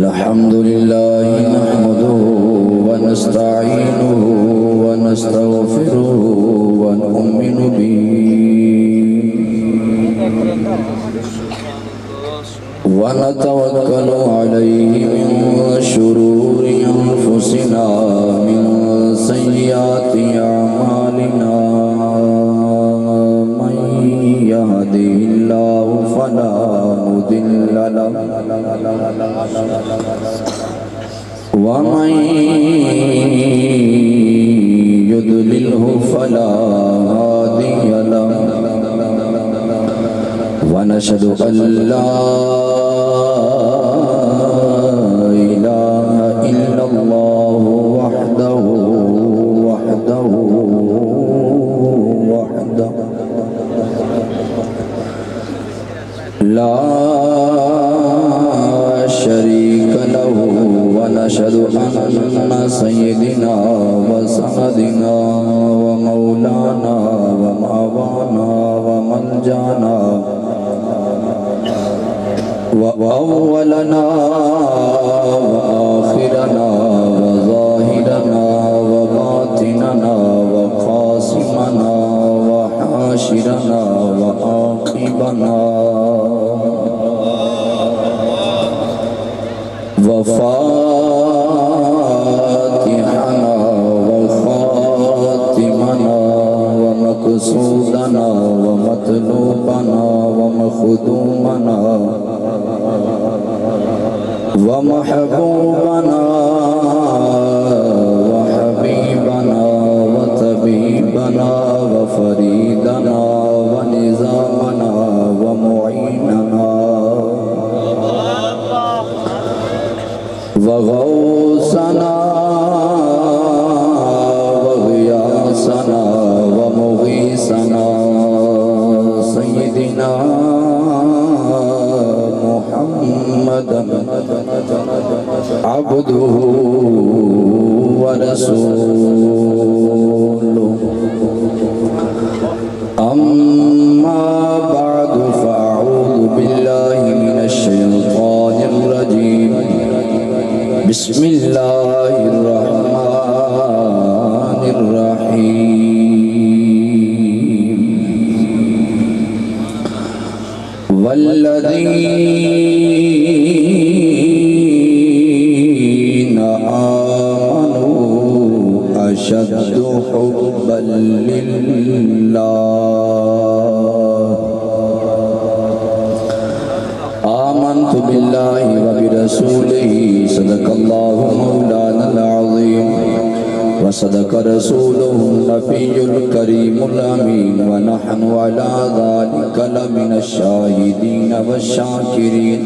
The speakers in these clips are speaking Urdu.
الحمد لله نحمده ونستعينه ونستغفره ونؤمن به ونتوكل عليه من شرور أنفسنا من سيئات أعمالنا من يهده الله فلا مضل له ومن يضلله فلا هادي له ونشهد أن لا إله إلا الله وحده لا شريك له ونشهد أن سيدنا وسندنا ومولانا ومأوانا وملجانا وأولنا وآخرنا وظاهرنا وباطننا وقاسمنا وحاشرنا وعاقبنا وفاتحنا وخاتمنا ومقصودنا ومطلوبنا ومخدومنا ومحبوبنا وحبيبنا وطبيبنا وفريدنا ونظامنا ومعيننا وغوثنا وغياثنا ومغيثنا سيدنا محمدا عبده ورسوله أما بعد فأعوذ بالله من الشيطان الرجيم بسم الله الرحمن الرحيم والذين آمنوا أشد حبا لله آمنت بالله وبرسوله صدق الله مولانا العظيم وصدق رسوله النبي الكريم الأمين ونحن على ذلك لمن الشاهدين والشاكرين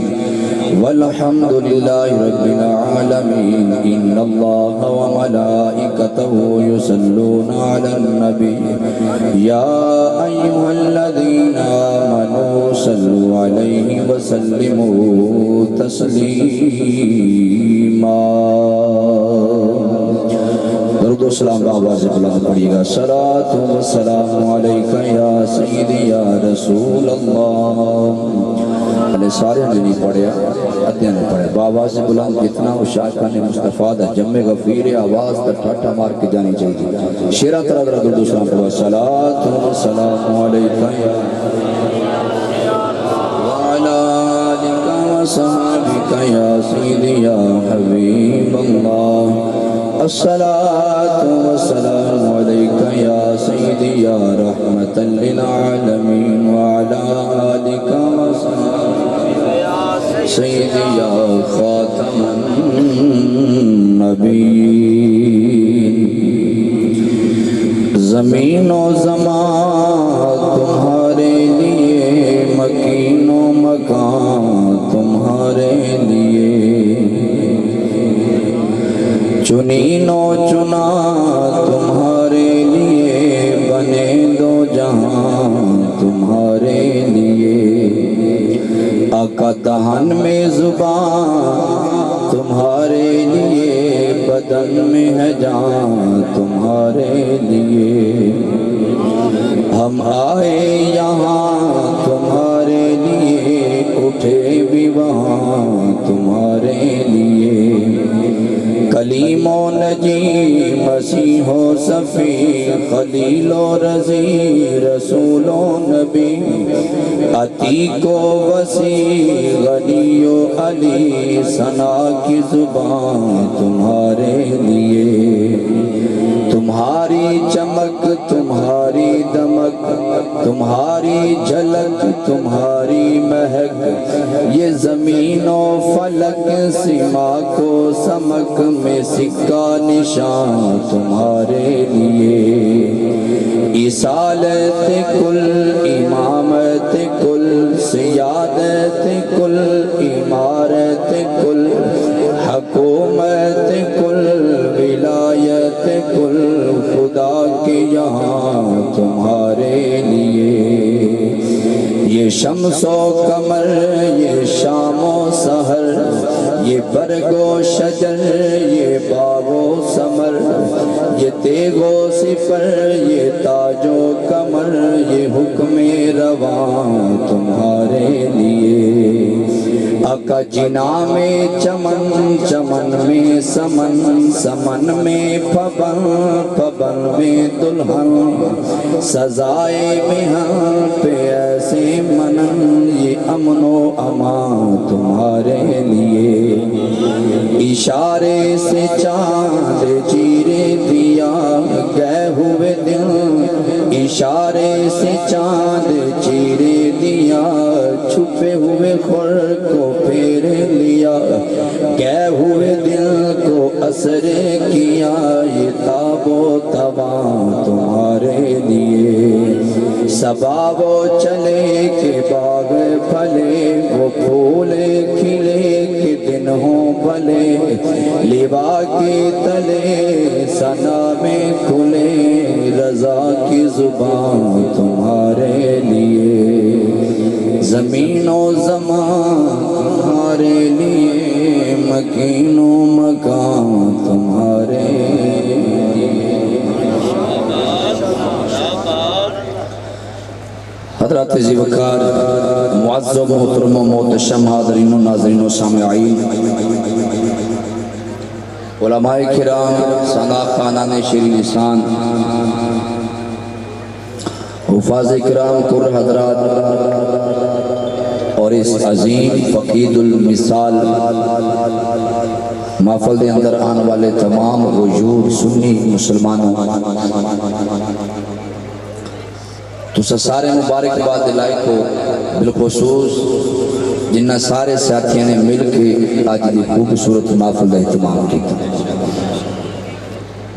والحمد لله رب العالمين إن الله وملائكته يصلون على النبي يا أيها الذين آمنوا صلوا عليه وسلموا تسليما درود و سلام آواز بلند پڑھیے گا صلاۃ و سلام علیکہ یا سیدی یا رسول اللہ علیہ سارے نے نہیں پڑھیا ادھیاں نے پڑھے باواز بلند کتنا وہ شاہکان مصطفیٰ دا جمع غفیر آواز دا ٹھاٹا مار کے جانی چاہیے شیرہ طرح درود و سلام پڑھا صلاۃ و سلام علیکہ یا وعلا آلکہ و صحابکہ یا سیدی یا حبیب اللہ الصلاة والسلام عليك يا سيدي يا رحمة للعالمين وعلى آلك وصحبك يا سيدي يا خاتم النبيين زمین و زمان تمہارے لیے مکین و مکان تمہارے لیے چنین و چنا تمہارے لیے بنے دو جہاں تمہارے لیے آقا دہن میں زبان تمہارے لیے بدن میں ہے جان تمہارے لیے ہم آئے یہاں تمہارے لیے اٹھے بھی وہاں تمہارے لیے، کلیم و نجی مسیح و صفی، خلیل و رضی رسول و نبی، عتیق و وسیع غنی و علی، ثنا کی زبان تمہارے لیے، تمہاری چمک تمہاری دمک تمہاری جھلک تمہاری مہک، یہ زمین و فلک سما کو سمک میں سکہ نشان تمہارے لیے، اصالت کل امامت کل سیادت کل امارت کل حکومت کل ولایت کل خدا کے یہاں تمہارے لیے، یہ شمس و قمر یہ شام و سحر، یہ برگ و شجر یہ باغ و ثمر، یہ تیغ و صفر یہ تاج و کمر، یہ حکم رواں تمہارے لیے، آقا جنا میں چمن چمن میں سمن سمن میں پبن پبن میں دلہن، سزائے مہن پہ ایسے منن، یہ امن و امان تمہارے لیے، اشارے سے چاند چیرے دیا گئے ہوئے دن، اشارے سے چاند چیرے دیا، چھپے ہوئے خور کو پھیر لیا، گئے ہوئے دل کو اثر کیا، یہ تاب و تواں تمہارے لیے، سباب و چلے کہ باغ پھلے، وہ پھول کھلے کہ دن ہوں بھلے، لیوا کے تلے ثنا میں کھلے، رضا کی زبان تمہارے لیے، زمین و زمان تمہارے لیے، مکین و مکان تمہارے لیے۔ حضرات ذی وقار معزز محترم و محتشم حاضرین و ناظرین و سامعین، علماء کرام، سادات خانان شیریں لسان، حفاظ کرام کر حضرات، اور اس عظیم فقید المثال محفل دے اندر آنے والے تمام وجود سنی مسلمانوں، تو سارے مبارک باد دلائی کو بالخصوص جنہ سارے ساتھیوں نے مل کے آج دی خوبصورت محفل دا اہتمام کیا،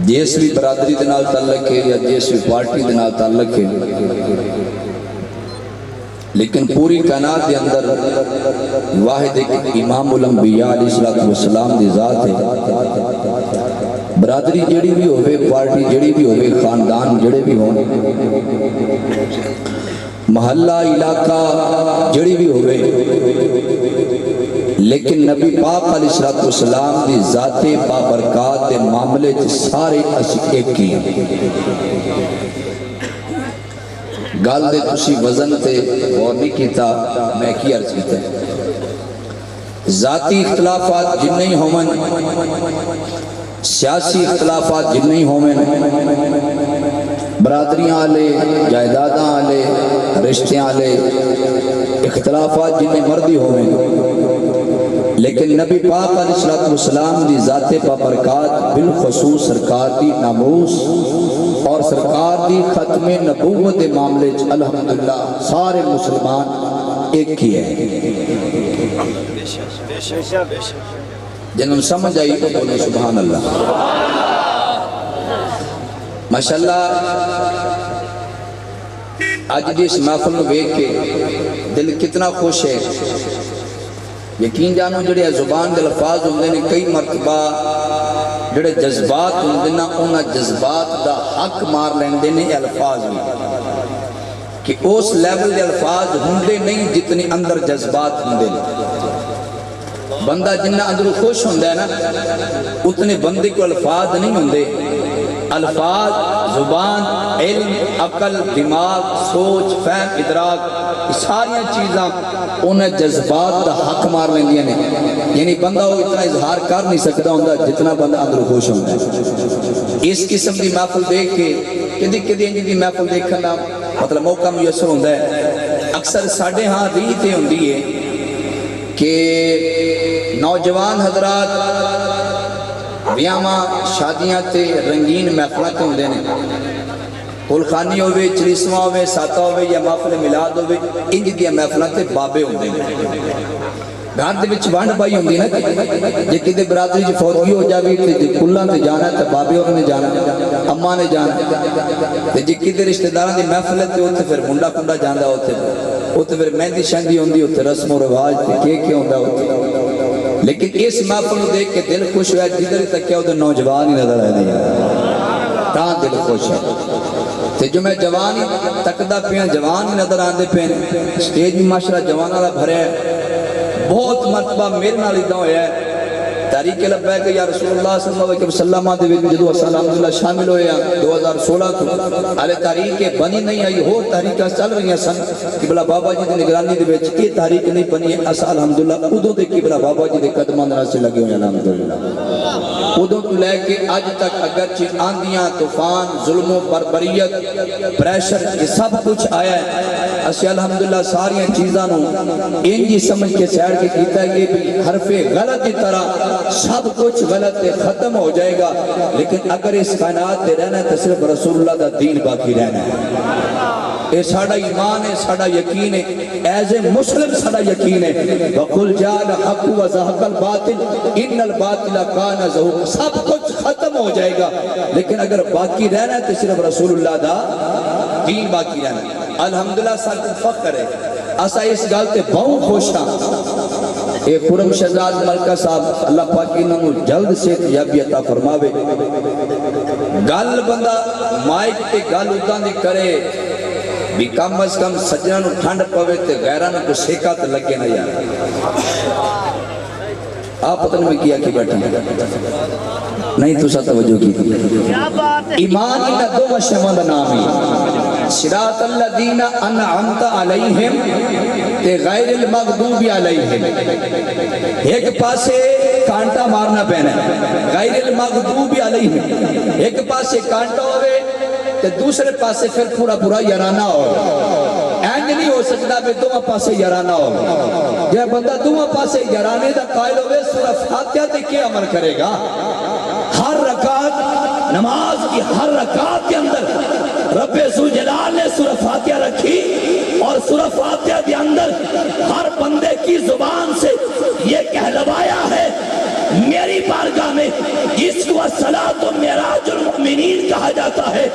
جس بھی برادری دے نال تعلق ہے یا جس بھی پارٹی دے نال تعلق ہے، لیکن پوری کائنات دے اندر واحد ایک امام الانبیاء علیہ السلام دی ذات ہے، برادری جڑی بھی ہوئے، پارٹی جڑی بھی ہوئے، خاندان جڑے بھی ہوں، محلہ علاقہ جڑی بھی ہوئے، لیکن نبی پاک علیہ السلام دی ذات بابرکات دے معاملے سارے اسی ایک کی ہیں۔ گال دے تسی وزن تے غور نہیں کیتا، میں کی عرض کیتا ہے، ذاتی اختلافات جن نہیں ہومن، سیاسی اختلافات جن نہیں ہومن، برادریاں آلے، جائیداداں آلے، رشتے آلے، اختلافات جن مردی ہومن، لیکن نبی پاک علیہ السلام دی ذات بابرکات بالخصوص سرکار دی ناموس اور سرکار دی ختم نبوت معاملے الحمدللہ سارے مسلمان ایک ہی ہے۔ جنہوں سمجھ آئی تو بولے سبحان اللہ۔ ماشاءاللہ آج جس محفل میں بیٹھ کے دل کتنا خوش ہے، یقین جانو جڑے زبان دے الفاظ ہوندے نے کئی مرتبہ جڑے جذبات ہوندے نا انہاں جذبات دا حق مار لیندے نے الفاظ میں، کہ اس لیول دے الفاظ ہوندے نہیں جتنے اندر جذبات ہوندے نے۔ بندہ جنہ اندر خوش ہوندہ ہے نا اتنے بندے کو الفاظ نہیں ہوندے، الفاظ، زبان، علم، عقل، دماغ، سوچ، فہم، ادراک، ساری چیزاں انہیں جذبات دا حق مار لیندیاں نے. یعنی بندہ وہ اتنا اظہار کر نہیں سکتا ہوندا جتنا بندہ اندر خوش ہوندا ہے. اس قسم دی محفل دیکھ کے کدی دی محفل دیکھنا مطلب موقع میسر ہوندا ہے. اکثر ساڈے ہاں ریت یہ ہوندی ہے کہ نوجوان حضرات بیاواں شادیاں تے رنگین محفلاں تے ہوندے نے. کلخانی ہوئے، چریسواں ہوئے، ساتہ ہوئے یا محفل میلاد ہوئے، انج دیاں محفلاں تے بابے ہوندے نے. گھر دے وچ ونڈ پائی ہوندی نا جے کدے برادری چ فوتگی ہو جاوی تے کلاں تے جانا تے بابے ہوراں نے جانا، اماں نے جانا. تے جے کدے رشتہ داراں دی محفل تے اوتھے پھر منڈا کنڈا جاندا، اوتھے پھر مہندی شہندی ہوندی، اوتھے رسم و رواج تے کے ہوندا اوتھے. لیکن اس محفل کو دیکھ کے دل خوش ہوا، جدھر تک کیا ادھر نوجوان ہی نظر آئے نہیں تاں دل خوش ہے. تے جو میں جوان ہی تکدا پیاں، جوان ہی نظر آندے پے، سٹیج بھی ماشاءاللہ جواناں دا بھریا ہے. بہت مرتبہ میرے نال ادھا ہویا ہے. تحریک لبیک یا رسول اللہ صلی اللہ علیہ وسلم دے وچ جدوں اساں الحمدللہ شامل ہوئے ہیں 2016 تو ہلے تحریک بنی نہیں آئی، ہور تحریکاں چل رہی سن. قبلہ بابا جی دی نگرانی دے وچ یہ تحریک نہیں بنی ہے. اساں الحمدللہ ادوں دے قبلہ بابا جی دے قدماں نال سے لگے ہوئے الحمدللہ. ادوں تو لے کے اج تک اگرچہ آندیاں، طوفان، ظلم و بربریت، پریشر، یہ سب کچھ آیا ہے، اسے الحمدللہ ساری چیزاں نو انجی سمجھ کے سیڑ کے کیتا ہے کہ حرف غلط کی طرح سب کچھ غلط ہے، ختم ہو جائے گا. لیکن اگر اس کائنات دے رہنا ہے تو صرف رسول اللہ دا دین باقی رہنا ہے. یہ ساڑا ایمان ہے، ساڑا یقین ہے، ایز اے مسلم ساڑا یقین ہے. وَقُلْ جَاءَ الْحَقُّ وَزَهَقَ الْبَاطِلُ إِنَّ الْبَاطِلَ كَانَ زَهُوقًا. سب کچھ ختم ہو جائے گا لیکن اگر باقی رہنا ہے تو صرف رسول اللہ دا دین باقی رہنا ہے. الحمدللہ ساتھ فخر ہے، اسا اس گل تے بہت خوش ہاں. اے خرم شہزاد ملکہ صاحب اللہ پاک انہوں نے جلد سے تیابی عطا فرماوے. گل بندہ مائک تے گل ادھاں دی کرے بھی کم از کم سجنہ نو ٹھنڈ پوے تے غیرانو کو سیکا تے لگے نہ یار. آپ پتہ نہیں میں کیا کی بیٹھا نہیں تو سا توجہ کی. ایمان انہا دو مشہمان دا نام ہے، صراط الذین انعمت علیہم تے غیر المغضوب علیہم. ایک پاسے کانٹا مارنا پہنا ہے غیر المغضوب علیہم، ایک پاسے کانٹا ہوئے تے دوسرے پاسے پھر پورا پورا یارانہ ہوئے. اینج نہیں ہو سکتا بے دو پاسے یارانہ ہوئے. جب بندہ دو پاسے یارانے دا قائل ہوئے سورہ فاتحہ تے کیا عمل کرے گا؟ ہر رکعت نماز کی ہر رکعت کے اندر رب ذوالجلال نے سورہ فاتحہ رکھی اور سورہ فاتحہ کے اندر ہر بندے کی زبان سے یہ کہلوایا ہے میری بارگاہ میں جس کو الصلاۃ معراج المؤمنین کہا جاتا ہے.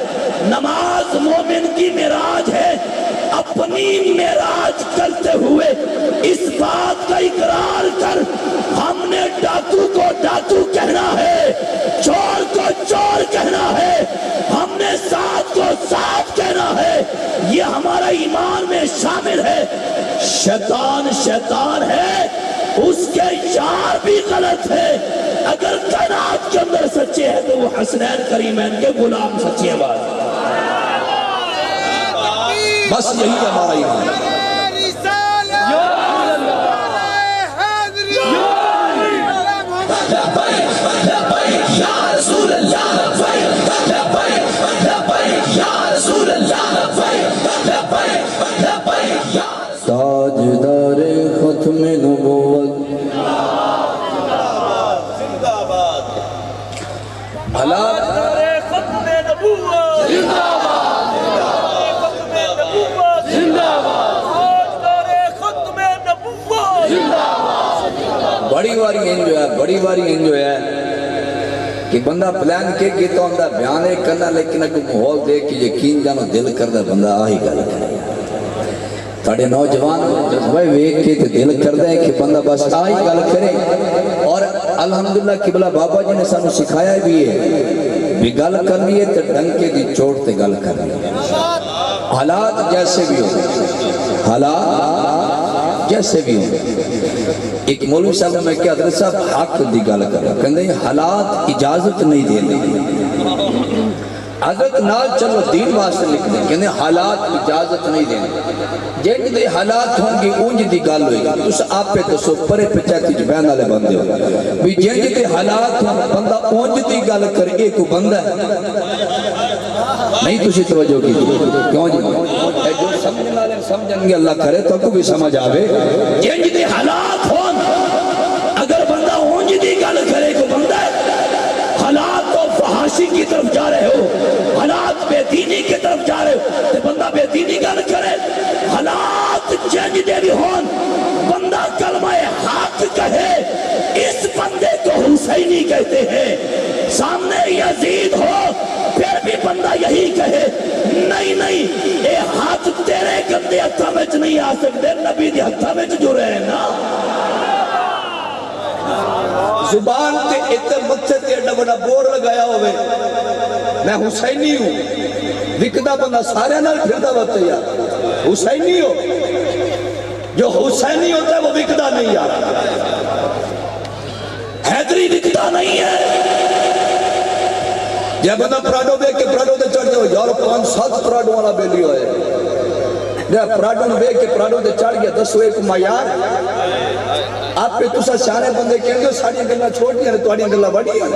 نماز مومن کی معراج ہے. اپنی معراج کرتے ہوئے اس بات کا اقرار کر ہم نے ڈاکو کو ڈاکو کہنا ہے، چور کو چور کہنا ہے، ہم نے ساتھ کو ساتھ کہنا ہے. یہ ہمارا ایمان میں شامل ہے. شیطان شیطان ہے، اس کے یار بھی غلط ہے. اگر کائنات کے اندر سچے ہیں تو وہ حسنین کریمین کے غلام سچے ہیں. بس یہی ہمارا ایمان ہے. تاجدار ختم نبوت بڑی باری انجو ہے کہ بندہ پلان کے گیتا ہوندہ بیان ہے کرنا لیکن اگر محول دے کہ یقین جانو دل کردہ بندہ آہی گل کرے. تھوڑے نوجوان جذبہ ویک کے دل کردہ ہے کہ بندہ بس آہی گل کرے. اور الحمدللہ قبلہ بابا جی نے سانو سکھایا بھی ہے بھی گل کرنی ہے تو ڈنکے دی چوٹ تے گل کرنی ہے. حالات جیسے بھی ہو، حالات جیسے بھی ہو. ایک مولوی صاحب میں کیا حضرت صاحب حق دی گل کر رہا کہندے حالات اجازت نہیں دے. حضرت نال چلو دین واسطے لکھنے کہنے حالات اجازت نہیں دینے جن دے حالات ہوں گے اونج دی گل ہوئے گی تُس آپ پہ دسو پرے پچاتی جبین والے بندے ہو بھی جن دے حالات ہوں بندہ اونج دی گل کر ایک کو بندہ ہے نہیں تُسی توجہ کی کیوں جی اے جو سمجھنے والے سمجھیں گے اللہ کرے تو کو بھی سمجھ آوے جن دے حالات ہوں اگر بندہ اونج دی گل کرے کو بندہ ہے حالات تو فحاشی کی طرف جا رہے ہو حالات بے دینی کی طرف جا رہے ہو تو بندہ بے دینی گل کرے حالات چینج دے بھی ہون بندہ کلمہ حق کہے اس بندے کو حسینی کہتے ہیں سامنے یزید ہو پھر بھی بندہ یہی کہے نہیں اے ہاتھ تیرے گندے ہتھا میں نہیں آ سکتے نبی دی ہتھا میں جو رہے نا زبان تے اتنے متھے تے ایڈا بڑا بور لگایا ہوئے میں حسینی ہوں وکدا بندہ سارے نال پھردا ہوتا یار حسینی ہو جو حسینی ہوتا ہے وہ وکدا نہیں یار حیدری وکدا نہیں ہے جب بندہ پراڈو بے کے پراڈو دے چڑھ جاؤ یار 5-7 پراڈو والا بیلی ہوئے جب پراڈو نے بے کے پراڈو دے چڑھ گیا 10 ایک معیار آپ پہ تُسا شانے بندے کہیں گے ساڑی گلہ چھوٹی ہیں تو آڑی گلہ بڑی ہیں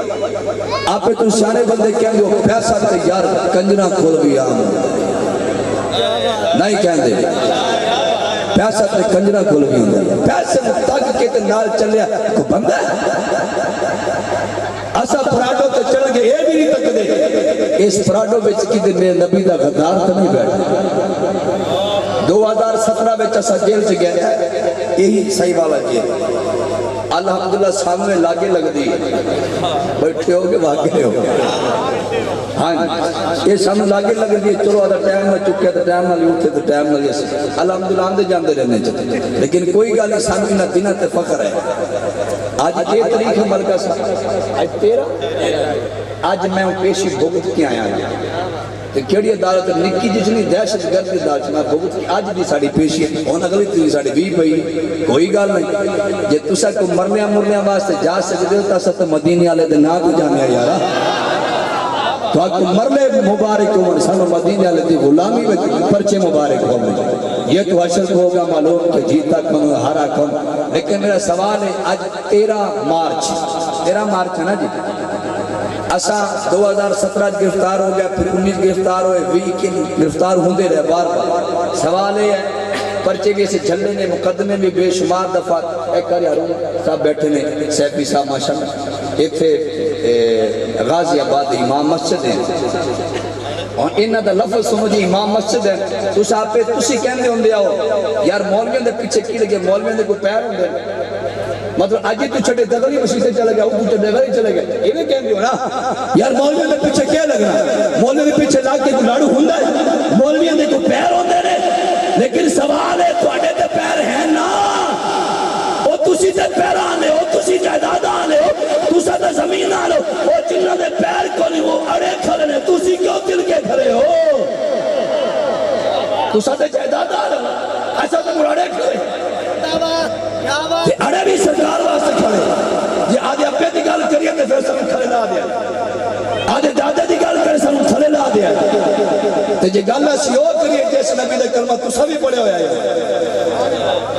آپ پہ تُسا شانے بندے کہیں گے پیسہ تے یار کنجنا کھول گیا نہیں کہیں دے پیسہ تے کنجنا کھول گیا پیسہ تک کے تے نال چلیا کو بندہ ہے اسا پراڈو تے چڑھ گئے یہ بھی نہیں تک دے اس پراڈو بچ کی دے میرے نبی دا غدار تو نہیں بیٹھا 2017 بچ اسا جیل سے گئے یہی صحیح والا جیل الحمدللہ سامنے لاگے لگ دی بیٹھے ہو گے واقعے ہو ہاں یہ سامنے لاگے لگ دی چلو آدھا ٹائم میں چکے تو ٹائم نہ لیوٹے تو ٹائم نہ لیسے الحمدللہ آندے جاندے رہنے چاہتے لیکن کوئی گالی سامنے نہ دینا تے فخر ہے آج کے تاریخ ہے ملکہ صاحب آج 13 آج میں پیشی بھگت کے آیا تو کیڑی عدالت نکی جتنی دہشت گردی عدالت میں بھگت کی آج بھی ساڑی پیشی ہے اور اگلی تیری ساڑی بھی پئی کوئی گال نہیں جے تسا کو مرنے واسطے جا سکتے ہوتا ست مدینی آلے دے نا کو جانے یارا تو آپ کو مرلے مبارک ہوں سانو مدینی آلے دی غلامی میں پرچے مبارک ہوں یہ تو حشر کو ہوگا معلوم کہ جیتا کم ہارا کم لیکن میرا سوال ہے آج 13 مارچ ہے نا جی اسا 2017 گرفتار ہو گیا پھر 19 گرفتار ہوئے 20 گرفتار ہوندے رہے بار بار سوال ہے پرچے بھی اسے جھلنے نے مقدمے میں بے شمار دفعہ ایک کاری حرون صاحب بیٹھے نے سیفی صاحب ماشاءاللہ ایک تھے غازی آباد امام مسجد ہیں اور انہا دا لفظ سنو جی امام مسجد ہے تو صاحب پہ تسی کہنے ہوں دیا ہو یار مولویوں دے پیچھے کی لگے مولویوں دے کو پیر ہوں دے مطلب آجی تو چھٹے دغلی مسیح سے چلے گیا تو دغلی چلے گیا یہ بھی کہنے ہو نا یار مولویوں دے پیچھے کیا لگنا مولویوں دے پیچھے لاکھ کے کو لاڑو ہوں دے مولویوں دے کو پیر ہوں دے لیکن سوال ہے تو آڑے دے پیر ہیں نا او تسی دے پیر آنے ہو تسی جائداد آنے ہو تسا دے زمین آنے ہو او جنہ دے پیر کو نہیں وہ اڑے کھڑے نے تسی کیوں دل کے کھڑے ہو تسا دے جائداد آنے ہو ایسا تو مراڑے کھڑے یہ اڑے بھی سرکار واسطے کھڑے یہ آدھے اپنے دی گال کریے تو پھر سمجھ کھڑے لا دیا آدھے دادے دی گال کرے سمجھ کھڑے لا دیا تو یہ گالہ سیو کریے جیسے نبی دے کلمہ تو سبھی پڑے ہویا ہے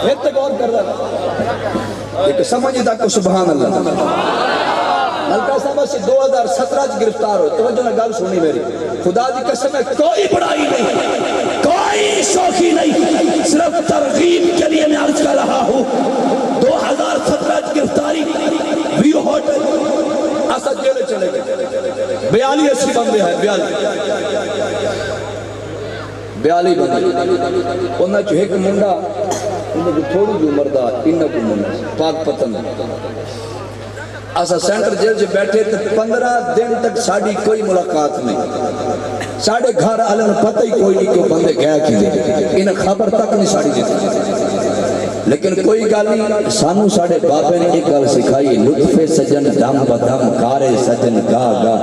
یہ تک اور کر رہا ایک سمجھے تک کو سبحان اللہ ملکہ صاحبہ سے 2017 گرفتار ہو توجہ نہ گال سنی میری خدا دی قسم ہے کوئی بڑائی نہیں کوئی شوخی نہیں صرف ترغیب کے لیے میں عرض کر رہا ہوں 2017 گرفتاری ویو ہوٹل اسد جیلے چلے گئے 42 بندے ہیں 42 بندے انہاں جو ایک منڈا انہاں جو تھوڑی جو مردہ انہاں کو منڈا پاک پتن اسا سینٹر جیل جو بیٹھے تو 15 دن تک ساڑی کوئی ملاقات نہیں ساڑے گھر آلن پتہ ہی کوئی نہیں کہ بندے گیا کی دے انہیں خبر تک نہیں ساڑی دیتے لیکن کوئی گالی سانو ساڑے بابے نے ایک گال سکھائی لطف سجن دم بدم کارے سجن گا گا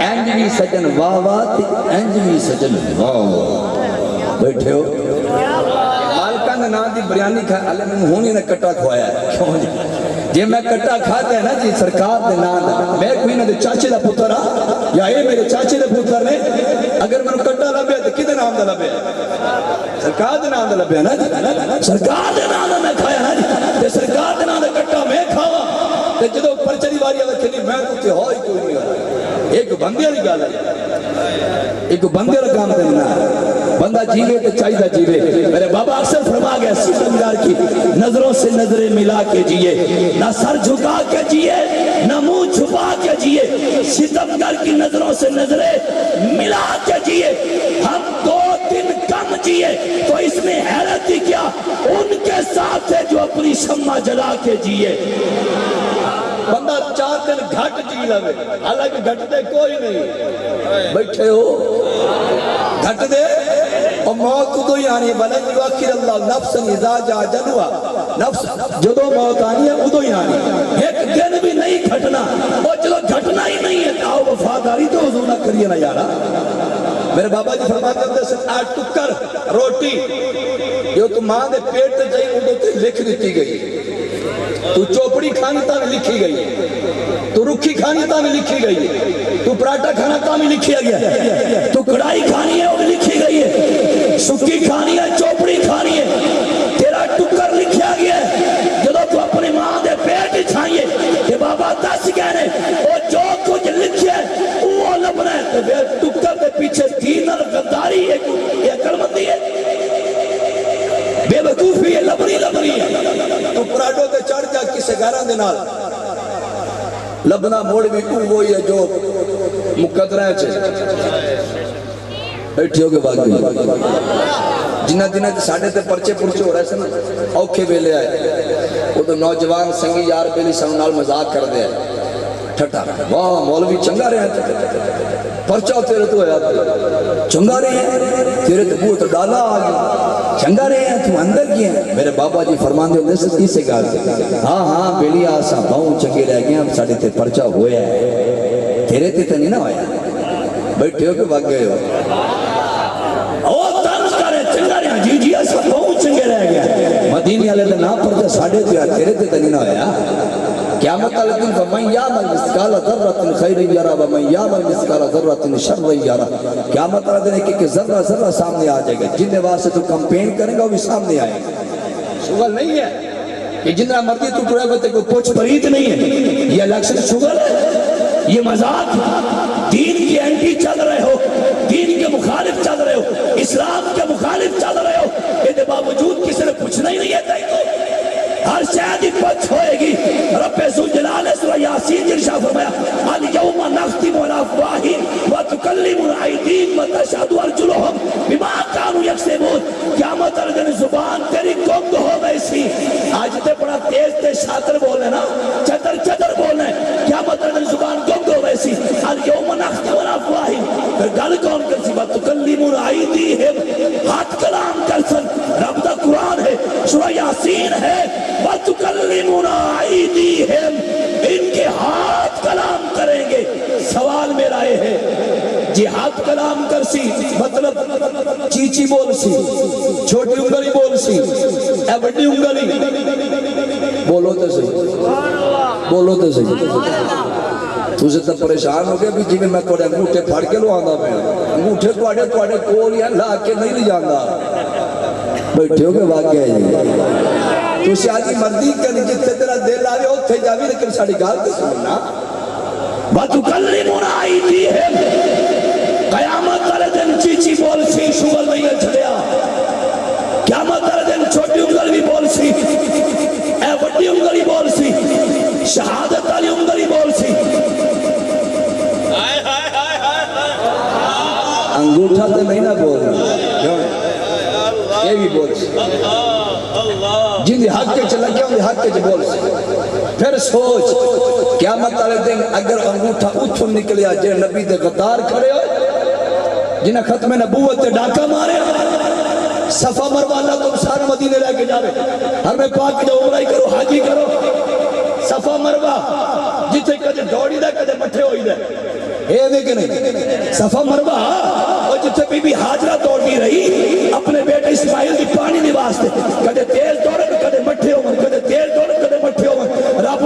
اینجوی سجن واہ واہ تی اینجوی سجن واہ بیٹھے ہو مالکہ نے نا دی بریانی کھا اللہ میں ہونی نے کٹا کھوایا ہے کیوں نہیں جی میں کٹا کھاتا ہے نا جی سرکار دے نام دا میں کوئی نہ دے چاچے دا پتر ہاں یا اے میرے چاچے دے پتر نے اگر میں کٹا لبیا تو کدے نام دا لبیا سرکار دے نام دا لبیا نا جی سرکار دے نام دا میں کھایا نا جی تے سرکار دے نام دا کٹا میں کھاوا تے جدو پرچری واری آدھا کھلی میں تو تے ہوئی کوئی نہیں گا ایک بندے والی گل ہے ایک بندے والا کام کرنا بندہ جیوے تو چاہیے جیوے میرے بابا اکثر فرما گیا ستمگار کی نظروں سے نظریں ملا کے جیے نہ سر جھکا کے جیے نہ منہ چھپا کے جیے ستمگار کی نظروں سے نظریں ملا کے جیے ہم 2 دن کم جیے تو اس میں حیرت ہی کیا ان کے ساتھ ہے جو اپنی شمع جلا کے جیے بندہ 4 دن گھٹ جی لگے حالانکہ گھٹ دے کوئی نہیں بیٹھے ہو گھٹ دے اور موت تو ہی آنی ہے بلن یوخر اللہ نفس اذا جا جلوہ نفس جدو موت آنی ہے ادو ہی آنی ہے ایک دن بھی نہیں گھٹنا اور جدو گھٹنا ہی نہیں ہے آؤ وفاداری تو حضور نہ کریے نا یارا میرے بابا جی فرماتے ہیں سے آج ٹکر روٹی جو تو ماں دے پیٹ تے جائیں ادو تے لکھ دیتی گئی تو چوپڑی کھانی تا میں لکھی گئی تو رکھی کھانی تا میں لکھی گئی تو پراٹھا کھانا تا میں لکھی گیا تو کڑائی کھانی ہے وہ بھی لکھی گئی ہے سکی کھانی ہے چوپڑی کھانی ہے تیرا ٹکر لکھیا گیا ہے جدو تو اپنی ماں دے پیٹ چھائیے کہ بابا دس گئے نے وہ جو کچھ لکھیا ہے وہ لبنا ہے تو پھر ٹکر دے پیچھے دین اور غداری ہے یہ عقل مندی ہے بے وقوفی ہے لبنی ہے تو پراٹھوں تے چڑھ جا کسے گھراں دے نال لبنا موڑ بھی وہی ہے جو مقدرہ ہے بیٹھے ہو کے باقی جنہ دنہ ساڑھے تے پرچے پرچے ہو رہے سے نا اوکھے بیلے آئے وہ تو نوجوان سنگی یار بیلی سنال مزاق کر دے ٹھٹا واہ مولوی چنگا رہے ہیں پرچہ تیرے تو ہے چنگا رہے ہیں تیرے تو بوت ڈالا آگیا چنگا رہے ہیں تم اندر کیے ہیں میرے بابا جی فرمان دے اندر سے تیسے گا ہاں بیلی آسا باؤں چنگے رہ گئے ہم ساڑھے تے پرچہ ہوئے ہیں تیرے تے نہیں نہ ہویا بیٹھے ہو کہ بھاگ گئے ہو او تنس کرے چنگا رہے ہیں جی آسا باؤں چنگے رہ گئے مدینی علیہ تے نہ پرچہ ساڑھے تیرے تے نہیں نہ ہویا قیامت علیہ دن فَمَنْ يَعْمَلْ مِثْقَالَ ذَرَّةٍ خَيْرٍ يَرَى وَمَنْ يَعْمَلْ مِثْقَالَ ذَرَّةٍ شَرًّا يَرَى قیامت علیہ دن ایک ذرہ سامنے آ جائے گا جن واسطے تو کمپین کریں گا وہ بھی سامنے آئے گا شغل نہیں ہے کہ جنہ مرضی تو پرویبتے کو پوچھ پریت نہیں ہے یہ الیکشن شغل ہے یہ مذاق دین کی اینٹی چل رہے ہو دین کے مخالف چل رہے ہو اسلام کے مخالف چل رہے ہو یہ باوجود کسی نے پوچھنا ہی نہیں ہے ہر شاید ہی پچھ ہوئے گی رب ذوالجلال سورہ یاسین جرشا فرمایا اليوم نختم على افواہہم وتکلمنا ایدیہم وتشہد ارجلہم بما كانوا یکسبون قیامت والے دن زبان تیری گنگ ہو گئی سی آج تے بڑا تیز تے شاطر بولنے نا چتر بولنے قیامت والے دن زبان گنگ ہو گئی سی اليوم نختم على افواہہم پھر گل کون کر سی وتکلمنا ایدیہم ہاتھ کلام کر سن رب دا قرآن ہے سورہ یاسین ہے وَتُكَلِّمُنَا عَيْدِيهِمْ ان کے ہاتھ کلام کریں گے سوال میرا یہ ہے جی ہاتھ کلام کر سی مطلب چیچی بول سی چھوٹی انگلی بول سی اے بڑی انگلی بولو تو صحیح تو سے تو پریشان ہو گیا بھی جی میں توڑے انگوٹھے پھاڑ کے لو آندھا میں انگوٹھے توڑے کول یا لا کے نہیں لے جاندہ بیٹھے ہو کے واقع ہے تو شاہدی مرضی کرنی جتے تیرا دل آئے ہو تھے جاوی لیکن ساڑھی گال تے سننا وَتُكَلِّمُنَا عَيْدِيهِمْ قیامت والے دن چیچی بول سی شغل نہیں ہے چھڑیا قیامت والے دن چھوٹی انگل بھی بول سی اے وڈی انگلی بول سی شہادت والی انگلی بول سی انگوٹھا تے نہیں نہ بول یہ بھی بول سی جن دی حق کے چلا گیا ان دی حق کے بول سی پھر سوچ قیامت والے دن اگر انگوٹھا اتھو نکلیا جے نبی دے غدار کھڑے ہو جنہیں ختم نبوت تے ڈاکہ مارے صفا مروہ اللہ تم سارے مدینے لے کے جاوے ہر میں پاک جو عمرہ کرو حاجی کرو صفا مروہ جتے کدے دوڑی دے کدے مٹھے ہوئی دے اے دے کہ نہیں صفا مروہ اور جتے بی بی حاجرہ دوڑی رہی اپنے بیٹے اسماعیل دی پانی نواز دے کدے تیز دوڑے کدے مٹھے ہو کدے تیز دوڑے کدے مٹھے ہو رب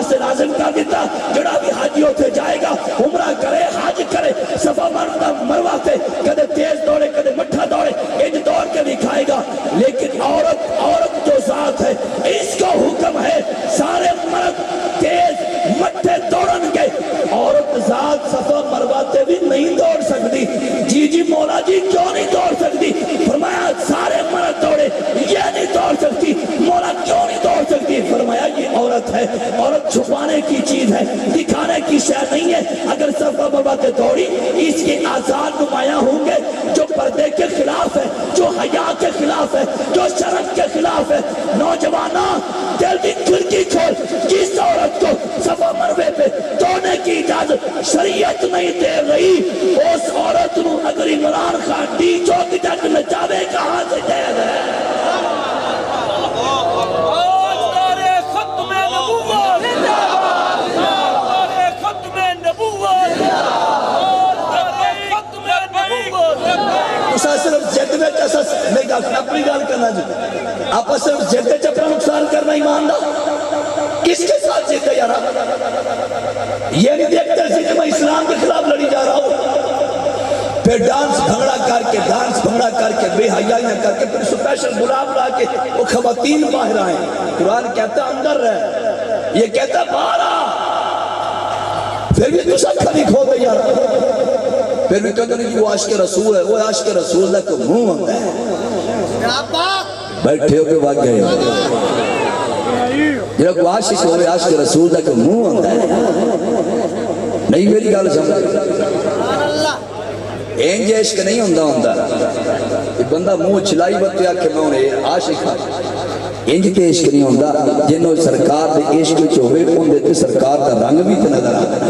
واسطے لازم کر دیتا جڑا بھی حاجی ہوتے جائے گا عمرہ کرے حج کرے صفا مروا تے کدے تیز دوڑے کدے مٹھا دوڑے انج دوڑ کے بھی کھائے گا لیکن عورت جو ذات ہے اس کو حکم ہے سارے مرد تیز مٹھے دوڑن گے عورت ذات صفا مروا تے بھی نہیں دوڑ سکتی جی مولا جی کیوں نہیں دوڑ سکتی فرمایا سارے مرد دوڑے یہ نہیں دوڑ سکتی مولا کیوں نہیں دوڑ سکتی فرمایا یہ عورت ہے عورت چھپانے کی چیز ہے دکھانے کی شے نہیں ہے اگر صفا مروا تے دوڑی اس کے آزاد نمایاں ہوں گے جو پردے کے خلاف ہے جو حیا کے خلاف ہے جو شرف کے خلاف ہے نوجوانہ دل کی کھڑکی کھول جس عورت کو صفا مروے پہ دوڑنے کی اجازت شریعت نہیں دے رہی اس عورت نو اگر عمران خان ڈی چوک تک نچاوے کہاں سے دے رہے صرف جد میں چسس میں اپنی گال کرنا جی آپ صرف جد چپرا نقصان کرنا ایمان دا کس کے ساتھ جیتے یارا یہ نہیں دیکھتے سی کہ میں اسلام کے خلاف لڑی جا رہا ہوں پھر ڈانس بھنگڑا کر کے بے حیائیاں کر کے پھر سپیشل بلا کے وہ خواتین باہر آئیں قرآن کہتا اندر رہ یہ کہتا باہر آ پھر بھی تو سب کھلی کھو دے یارا پھر بھی کہتے نہیں کہ وہ عاشق رسول ہے وہ عاشق رسول اللہ کو منہ ہوتا ہے بیٹھے ہو کے بھاگ گئے جب وہ عاشق ہوئے عاشق رسول اللہ کو منہ ہوتا ہے نہیں میری گال سمجھ اینج عشق نہیں ہوندہ یہ بندہ منہ چلائی بتیا کہ میں انہیں عاشق ہاں انج تے عشق نہیں ہوندہ جنہوں سرکار دے عشق چوہے ان دیتے سرکار دا رنگ بھی تے نظر آتا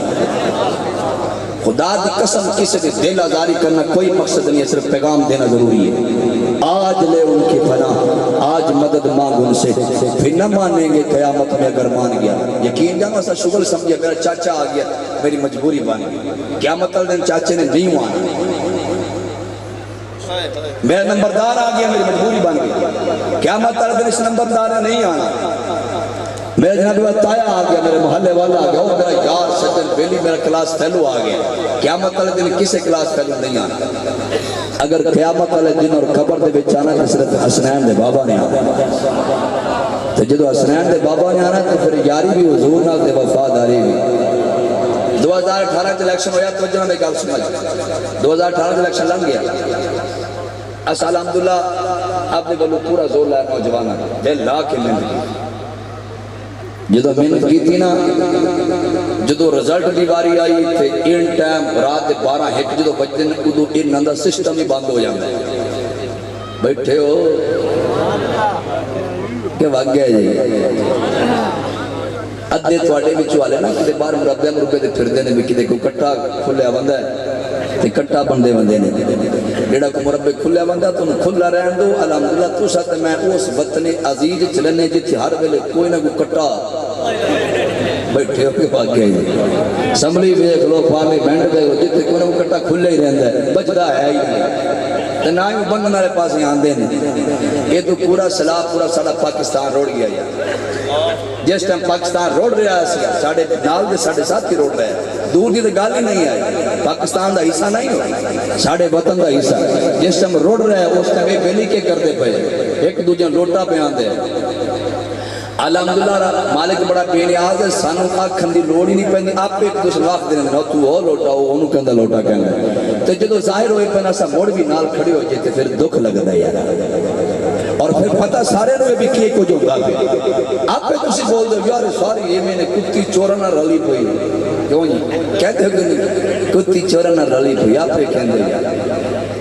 خدا دی قسم کسی کے دل آزاری کرنا کوئی مقصد نہیں ہے صرف پیغام دینا ضروری ہے آج لے ان کی پناہ آج مدد مانگ ان سے پھر نہ مانیں گے قیامت میں اگر مان گیا یقین جانا ایسا شغل سمجھے میرا چاچا آ گیا میری مجبوری بان گئی قیامت دن چاچے نے نہیں مانا میرا نمبردار آ گیا میری مجبوری بان گئی قیامت دن اس نمبردار نے نہیں آنا میرا جناب تایا آ گیا میرے محلے والا آ گیا میرا یار سجن بیلی میرا کلاس فیلو آ گیا قیامت والے دن کسے کلاس فیلو نہیں آنا اگر قیامت والے دن اور قبر دے بچ آنا تو صرف حسنین دے بابا نے آنا تو جدو حسنین دے بابا نے آنا تو پھر یاری بھی حضور نہ دے وفاداری بھی 2018 کے الیکشن ہویا تو جنہوں نے کہا سمجھ 2018 کے الیکشن لنگ گیا اس الحمدللہ آپ نے بلو پورا زور لائے نوجوانہ دل لا کے محنت جدو محنت کی تھی نا جدو رزلٹ دی باری آئی تھے ان ٹائم رات 12 ایک جدو بچتے ہیں ادو ان اندر سسٹم ہی بند ہو جاتا ہے بیٹھے ہو کہ وگ گئے جی ادھے تواڈے وچ والے نا کتے باہر مربے مربے تے پھردے نے کتے کو کٹا کھلیا بندہ ہے تے کٹا بندے بندے نے جڑا کو مربے کھلیا بندہ تو کھلا رہن دو الحمدللہ تو ساتھ میں اس وطن عزیز چلنے جتھے ہر ویلے کوئی نہ کوئی کٹا بیٹھے ہو کے بھاگ گئے جی اسمبلی ویکھ لو پارلیمنٹ ویکھ لو جتھے کوئی نہ کوئی کٹا کھلے ہی رہندا ہے بچدا ہے ہی نہیں تے نہ ہی بندن والے پاس ہی آندے نے یہ تو پورا سلاح پورا ساڈا پاکستان روڑ گیا یار جس ٹائم پاکستان روڑ رہا ہے ساڑھے نال دے ساڑھے ساتھ کی روڑ رہا ہے دور دی تو گال ہی نہیں آئی پاکستان دا حصہ نہیں ہو ساڑھے وطن دا حصہ جس ٹائم روڑ رہا ہے اس ٹائم ایک بیلی کے کرتے پہ ایک دوجہ لوٹا پہ آن دے الحمدللہ مالک بڑا بے نیاز ہے سانوں آکھن دی لوڑ ہی نہیں پہنی آپ ایک دوسرے وقت دینے دے تو ہو لوٹا ہو انہوں کہندہ لوٹا کہندہ تو جدو ظاہر ہوئے پہنا سا موڑ بھی نال کھڑی ہو جاتے پھر دکھ لگ دا یار اور پھر پتہ سارے روئے بھی کیے کو جو گا پہ آپ پہ تسی بول دو یار سوری یہ میں نے کتی چورنا رلی پوئی کیوں نہیں کہتے ہو کہ نہیں کتی چورنا رلی پوئی آپ پہ کہندے یار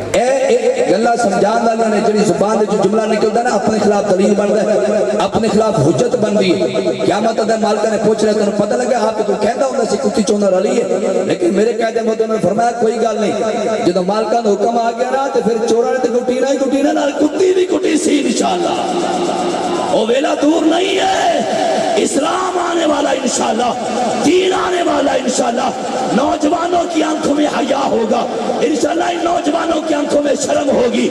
گلہ سمجھان دانا نے جڑی زبان دے جو جملہ نکلتا نا اپنے خلاف دلیل بن رہا ہے اپنے خلاف حجت بن رہی ہے قیامت دن مالکہ نے پوچھ رہے تو پتہ لگا آپ تو کہتا ہوں سی کتی چونا رلی ہے لیکن میرے قیدے مدد میں فرمایا کوئی گال نہیں جدو مالکہ نے حکم آ گیا نا تو پھر چورا نے تو کٹی نہ کتی بھی کٹی سی انشاءاللہ وہ ویلا دور نہیں ہے اسلام آنے والا انشاءاللہ، دین آنے والا انشاءاللہ، نوجوانوں کی آنکھوں میں حیا ہوگا انشاءاللہ، ان نوجوانوں کی آنکھوں میں شرم ہوگی،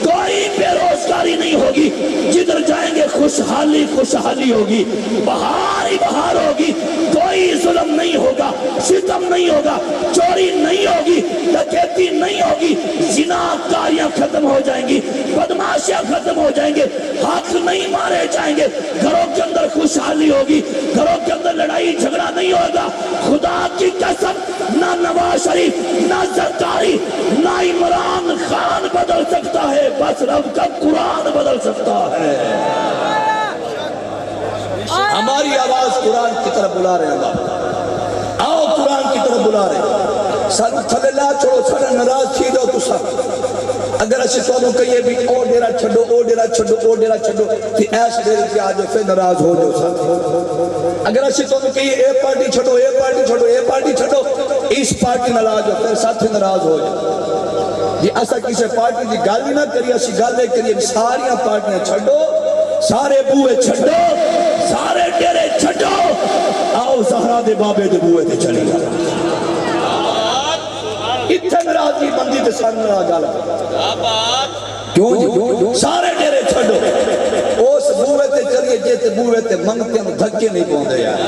کوئی بے روزگاری نہیں ہوگی، جدھر جائیں گے خوشحالی خوشحالی ہوگی، بہار ہی بہار ہوگی، کوئی ظلم نہیں ہوگا، ستم نہیں ہوگا، چوری نہیں ہوگی، ڈکیتی نہیں ہوگی، زناکاریاں ختم ہو جائیں گی، بدماشیاں ختم ہو جائیں گے، حق نہیں مارے جائیں گے، گھروں کے اندر خوشحالی ہوگی، گھروں کے اندر لڑائی جھگڑا نہیں ہوگا۔ خدا کی قسم، نہ نواز شریف، نہ زرداری، نہ عمران خان بدل سکتا ہے، بس رب کا قرآن بدل سکتا ہے۔ ہماری آواز قرآن کی طرف بلا رہے ہیں، آؤ قرآن کی طرف بلا رہے ہیں، سر تھلے لا چھوڑو، سر ناراض تھی دو تو سب، اگر اسی تو کہیے بھی او ڈیرا چھڑو، او ڈیرا چھڑو، او ڈیرا چھڑو، تھی ایس ڈیرے کی آجو پھر ناراض ہو جو سب، اگر اسی تو کہیے اے پارٹی چھڑو، اے پارٹی چھڑو، اے پارٹی چھڑو، اس پارٹی ناراض ہو، پھر ساتھ ہی ناراض ہو جائے۔ جی ایسا کسی پارٹی دی گالی نہ کریے، اسی گالے کریے، ساریاں پارٹیاں چھڑو، سارے بوئے چھڑو، سارے ڈیرے چھٹو، آؤ زہرا دے بابے دے بوئے تے چلی جا۔ اتھے ناراض نہیں بندی تے سارے ناراض گالا، کیوں جی؟ سارے ڈیرے چھڑو، اس بوئے تے چلیے جیتے بوئے تے منگتے ہیں دھکے نہیں پہنچے یار۔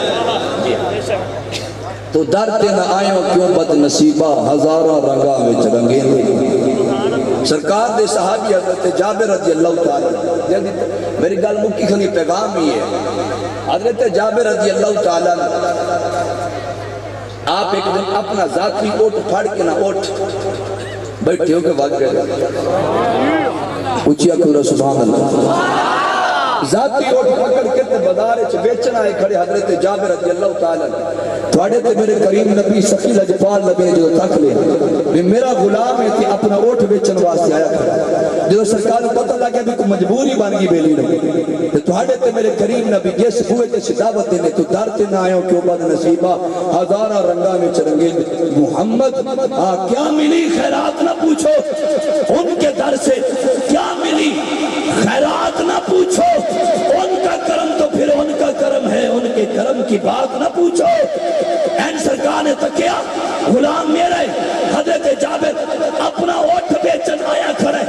تو درتے نہ آئیوں کیوں بد نصیبہ، ہزارہ رنگا وچ رنگین۔ سرکار دے صحابی حضرت جابر رضی اللہ تعالیٰ، میری گل مکی کھنی پیغام ہی ہے، حضرت جابر رضی اللہ تعالیٰ، آپ ایک دن اپنا ذاتی اوٹ پھاڑ کے نہ اوٹ بیٹھے ہو کے بات گئے، اچھیا کھورا سبحان اللہ، ذاتی اوٹ پکڑ کے تے بازار وچ بیچن آئے کھڑے حضرت جابر رضی اللہ تعالیٰ، تھوڑے تے میرے کریم نبی سخی لجپال لگے جو تک لے بھی میرا غلام ہے کہ اپنا اوٹ بیچن واسطے آیا کھڑا، جو سرکار کو پتہ لگا بھی کوئی مجبوری بن گئی بیلی نبی، تو تھوڑے تے میرے کریم نبی جس ہوئے تے دعوت دینے تو ڈرتے نہ آئے کیوں بد نصیبہ، ہزارہ رنگا وچ رنگین محمد کیا ملی خیرات نہ پوچھو، ان کے در سے کیا ملی خیرات نہ پوچھو، ان کا کرم تو پھر ان کا کرم ہے، ان کے کرم کی بات نہ پوچھو۔ این سرکار نے تکیا، غلام میرے حضرت جابر اپنا اوٹ بیچن آیا کھڑے،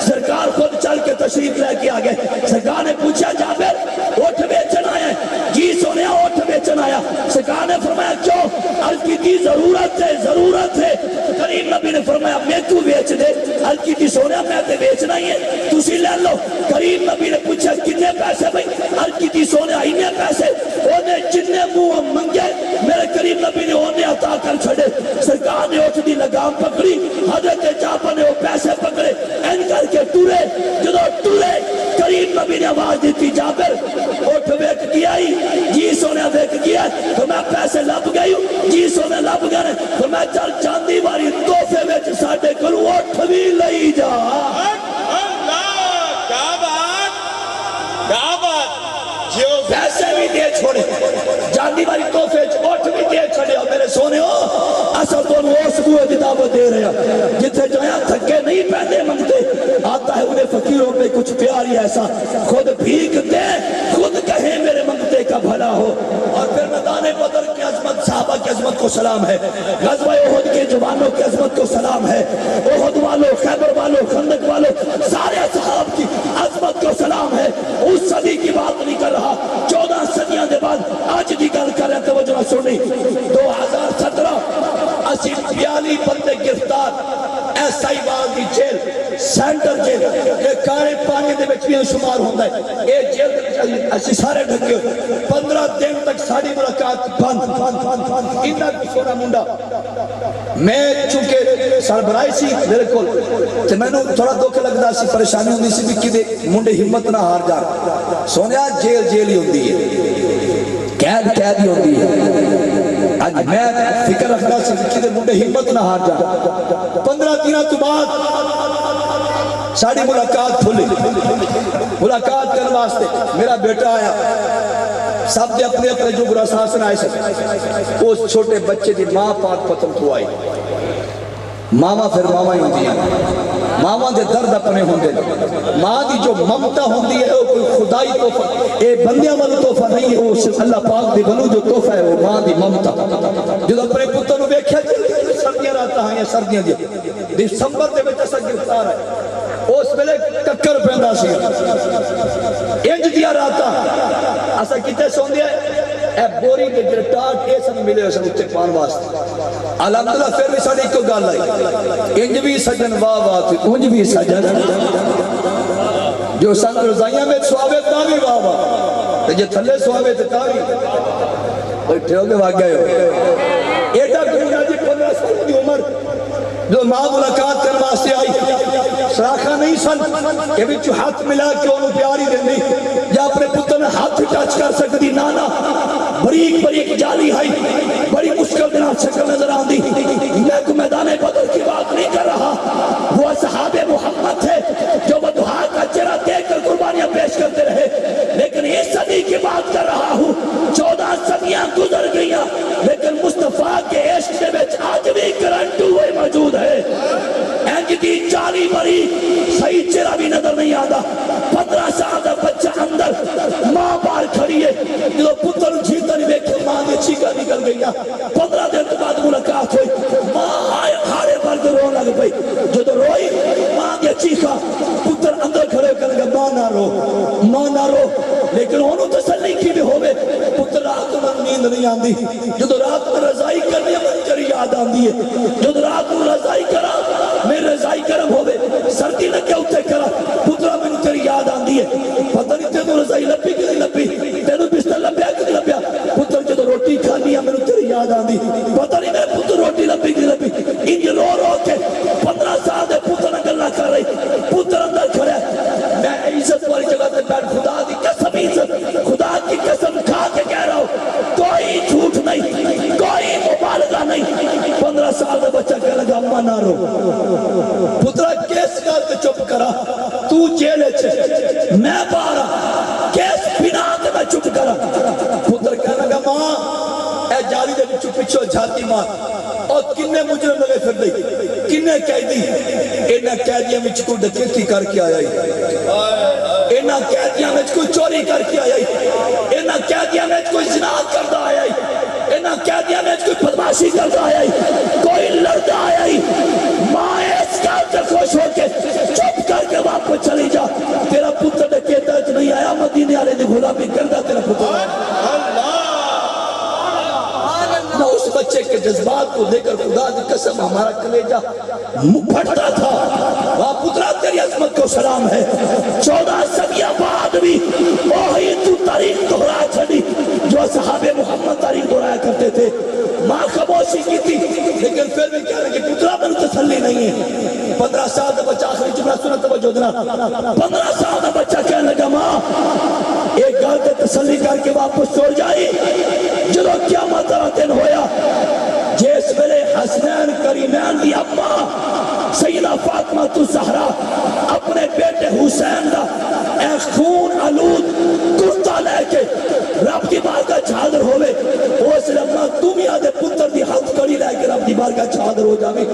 سرکار خود چل کے تشریف لے کے آگئے، سرکار نے پوچھا جابر اوٹ بیچن آیا ہے؟ جی سونیا اوٹ بیچن آیا، سرکار نے فرمایا کیوں؟ عرض کی تھی ضرورت ہے، ضرورت ہے، کریم نبی نے فرمایا میں تو بیچ دے، عرض کی تھی سونیا میں تے بیچنا ہی ہے، تسی لے لو، کریم نبی نے پوچھا کتنے پیسے بھئی؟ عرض کی تھی سونیا انہیں پیسے، انہیں جتنے منہ منگے میرے کریم نبی نے انہیں عطا کر چھڑے، سرکار نے اوٹ دی لگام پکڑی، حضرت جابر نے وہ پیسے پکڑے، این کر کے ٹورے، جدو ٹورے کریم نبی نے آواز دیتی جابر اوٹ بیک کیا ہی؟ جی سونے بیک کیا ہے، تو میں پیسے لب گئی ہوں، جی سونے لب گئے، تو میں چل چاندی واری توفے بیچ ساٹے کروں اوٹ بھی لئی جا۔ پیسے بھی دے چھوڑے، جاندی والی توفے اوٹ بھی دے چھوڑے، اور میرے سونے ہو اصل تو اس بوئے کی دعوت دے رہے ہیں جتنے جہاں تھکے نہیں پہنے منگتے، آتا ہے انہیں فقیروں پہ کچھ پیار ہی ایسا، خود بھیک دے خود کہیں میرے منگتے کا بھلا ہو۔ اور پھر میدان بدر کی عظمت، صحابہ کی عظمت کو سلام ہے، غزوہ احد کے جوانوں کی عظمت کو سلام ہے، احد والوں، خیبر والوں، خندق والوں، سارے اصحاب کی عظمت کو سلام ہے۔ اس صدی کی بات نہیں کر رہا، 14 صدیاں دے بعد آج دی گل کر رہے توجہ نہ سنی، 2017 اسی 42 بندے گرفتار، ایسا ہی بات دی جیل، سینٹر جیل، ایک کارے پانی دے بچ بھی شمار ہوندہ ہے، ایک جیل دے اسی سارے ڈھکے ہوئے، 15 دن تک ساری ملاقات بند، انہا بھی سونا منڈا، میں چونکہ سربراہی سی میرے کول، تو میں نے تھوڑا دکھ لگدا سی، پریشانی ہوندی سی بھی کدے منڈے ہمت نہ ہار جا، سونیا جیل جیل ہی ہوندی ہے، قید قید ہی ہوندی ہے، آج میں فکر رکھنا سی کدے منڈے ہمت نہ ہار جا، 15 دنوں تو بعد ساری ملاقات کھلی، ملاقات کرنے واسطے میرا بیٹا آیا، سب دے اپنے اپنے جو برا ساسن آئے سکتے، اس چھوٹے بچے دی ماں پاک پتن کو آئی، ماما پھر ماما ہی ہوتی ہیں، ماواں دے درد اپنے ہوندے ماں دی جو ممتا ہوندی ہے وہ کوئی خدائی تحفہ اے بندیاں والا تحفہ نہیں ہے وہ صرف اللہ پاک دی بنو جو تحفہ ہے وہ ماں دی ممتا جو اپنے پتر نو ویکھیا سردیاں راتاں ہیں سردیاں دی دسمبر دے وچ اسا گرفتار ہے اس ویلے ککر پیندا سی انج دیا راتاں اسا کتے سوندے اے بوری دے گرٹاٹ اے سن ملے سن اتے پان واسطے الحمدللہ پھر بھی ساڈی کوئی گل آئی انج بھی سجن واہ واہ تھی انج بھی سجن جو سن رضائیاں میں سواوے تا بھی واہ واہ جے تھلے سواوے تا بھی بیٹھے ہو کے واقع ہو ایڈا گھومنا جی 15 سال کی عمر جو ماں ملاقات کرنے واسطے آئی سراخہ نہیں سن کہ بچو ہاتھ ملا کے انہوں پیاری دیں دی یا اپنے پتر نے ہاتھ ٹچ کر سکتی نانا بریک بریک جالی ہے بڑی مشکل دن شکل نظر آن دی میں کو میدان بدر کی بات نہیں کر رہا وہ صحاب محمد تھے جو بدہا کا چرہ دیکھ کر قربانیاں پیش کرتے رہے لیکن اس صدی کی بات کر رہا ہوں 14 صدیاں گزر گئیاں لیکن مصطفیٰ کے عشق کے بچ آج بھی کرنٹ ہوئے موجود ہے اینج دی چالی بری صحیح چرہ بھی نظر نہیں آتا 15 سال دا بچہ اندر ماں بار کھڑی ہے جو پتر جھیتا نہیں دیکھے ماں نے چیکا نکل گیا 15 دن بعد ملاقات ہوئی ماں ہارے بھر کے رو لگ پئی جو تو روئی ماں نے چیکا پتر اندر کھڑے کر گیا ماں نہ رو لیکن انہوں تسلی کی بھی ہوئے پتر رات میں نیند نہیں آندی جو تو رات میں رضائی کرنی ہے منجر یاد آندی ہے جو تو رات میں رضائی کرا میں رضائی کرم ہوئے سردی لگے اٹھے کرا پترہ میں تیری یاد آندی ہے پتہ نہیں تینوں رضائی لپی کہ نہیں لپی تینوں بستر لپیا کہ نہیں لپیا پتر جو تو روٹی کھانی ہے میں تیری یاد آندی پتہ نہیں میرے پتر روٹی لپی کہ نہیں لپی انج رو رو کے 15 سال دے پتر نے گلہ کر رہی پتر اندر کھڑے میں عزت والی جگہ تے بیٹھ خدا دی قسم عزت خدا کی قسم کھا کے کہہ رہا ہوں کوئی جھوٹ نہیں کوئی مبالغہ نہیں 15 سال دے بچہ کہہ لگا اماں نہ رو پترہ کیس گال تے چپ کرا تو جیلے چھے میں بارا کیس بنا تے میں چپ کرا پتر کہہ لگا ماں اے جالی دے بچو پچھو جھاتی ماں اور کنے مجرم لگے پھر دی کنے قیدی انہاں قیدیاں میں چکو ڈکیتی کر کے آیا انہاں قیدیاں میں کوئی چوری کر کے آیا انہاں قیدیاں میں کوئی زناد کردہ آیا انہاں قیدیاں میں کوئی بدماشی کردہ آیا کوئی لڑدہ آیا ماں اس کار سے خوش ہو کے چپ کر کے واپس چلی جا تیرا پتر نے کہتا ہے نہیں آیا مدینے آلے نے غلامی کردہ تیرا پتر نہ اس بچے کے جذبات کو لے کر خدا دی قسم ہمارا کلیجہ پھٹتا تھا وہاں پترہ تیری عظمت کو سلام ہے 14 صدیہ بعد بھی وہی تو تاریخ دہرا چھڑی جو صحاب محمد تاریخ دہرایا کرتے تھے ماں خاموشی کی تھی لیکن پھر بھی کہہ رہے کہ پترہ میں تسلی نہیں ہے 15 سال دا بچہ آخری جملہ سنہ توجہ دینا 15 سال دا بچہ کہنے لگا ماں ایک گھر کے تسلی کر کے واپس چھوڑ جائی جدو قیامت کا دن ہویا جس ویلے حسنین کریمین دی اماں سیدہ فاطمہ الزہرا اپنے بیٹے حسین دا اے خون آلود کرتا لے کے رب دی بارگاہ چھادر ہوئے اس لمحہ تم یاد پتر دی ہاتھ کڑی لے کے رب دی بارگاہ چھادر ہو جاوے